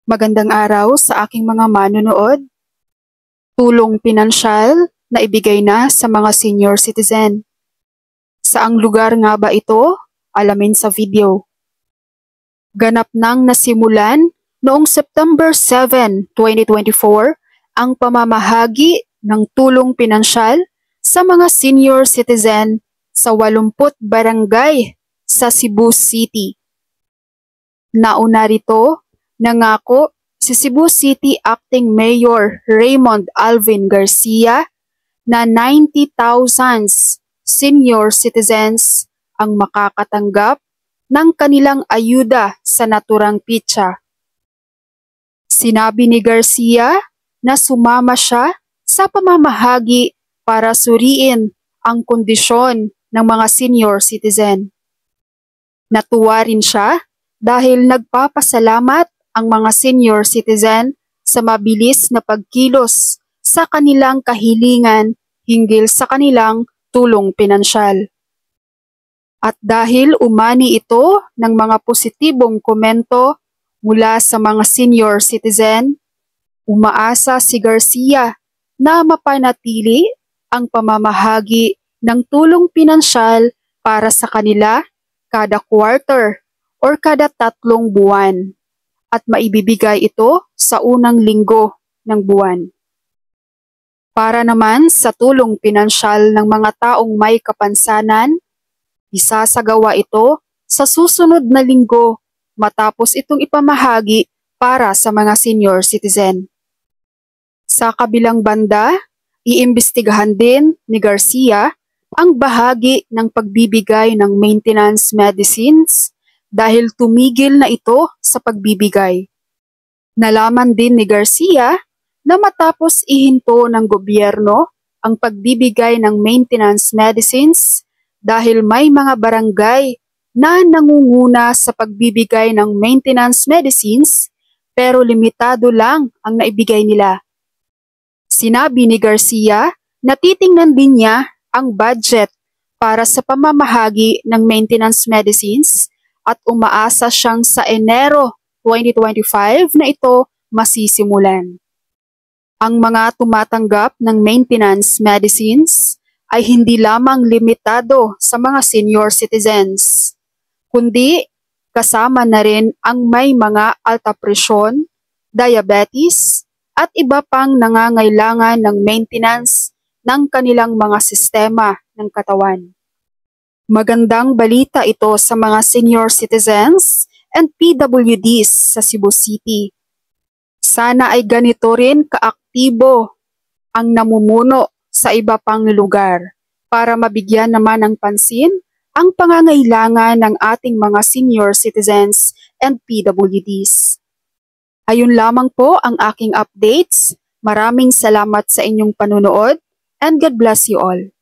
Magandang araw sa aking mga manonood. Tulong pinansyal na ibigay na sa mga senior citizen. Saang lugar nga ba ito? Alamin sa video. Ganap nang nasimulan noong September 7, 2024 ang pamamahagi ng tulong pinansyal sa mga senior citizen sa 80 barangay sa Cebu City. Nauna rito, nangako si Cebu City Acting Mayor Raymond Alvin Garcia na 90,000 senior citizens ang makakatanggap ng kanilang ayuda sa naturang pitsa. Sinabi ni Garcia na sumama siya sa pamamahagi para suriin ang kondisyon ng mga senior citizen. Natuwa rin siya dahil nagpapasalamat ang mga senior citizen sa mabilis na pagkilos sa kanilang kahilingan hinggil sa kanilang tulong pinansyal. At dahil umani ito ng mga positibong komento mula sa mga senior citizen, umaasa si Garcia na mapanatili ang pamamahagi ng tulong pinansyal para sa kanila kada quarter or kada 3 buwan at maibibigay ito sa unang linggo ng buwan. Para naman sa tulong pinansyal ng mga taong may kapansanan, isasagawa ito sa susunod na linggo matapos itong ipamahagi para sa mga senior citizen. Sa kabilang banda, iimbestigahan din ni Garcia ang bahagi ng pagbibigay ng maintenance medicines dahil tumigil na ito sa pagbibigay. Nalaman din ni Garcia na matapos ihinto ng gobyerno ang pagbibigay ng maintenance medicines dahil may mga barangay na nangunguna sa pagbibigay ng maintenance medicines pero limitado lang ang naibigay nila. Sinabi ni Garcia na titingnan din niya ang budget para sa pamamahagi ng maintenance medicines at umaasa siyang sa Enero 2025 na ito masisimulan. Ang mga tumatanggap ng maintenance medicines ay hindi lamang limitado sa mga senior citizens, kundi kasama na rin ang may mga alta presyon, diabetes, at iba pang nangangailangan ng maintenance ng kanilang mga sistema ng katawan. Magandang balita ito sa mga senior citizens and PWDs sa Cebu City. Sana ay ganito rin kaaktibo ang namumuno sa iba pang lugar para mabigyan naman ng pansin ang pangangailangan ng ating mga senior citizens and PWDs. Ayun lamang po ang aking updates. Maraming salamat sa inyong panunood and God bless you all.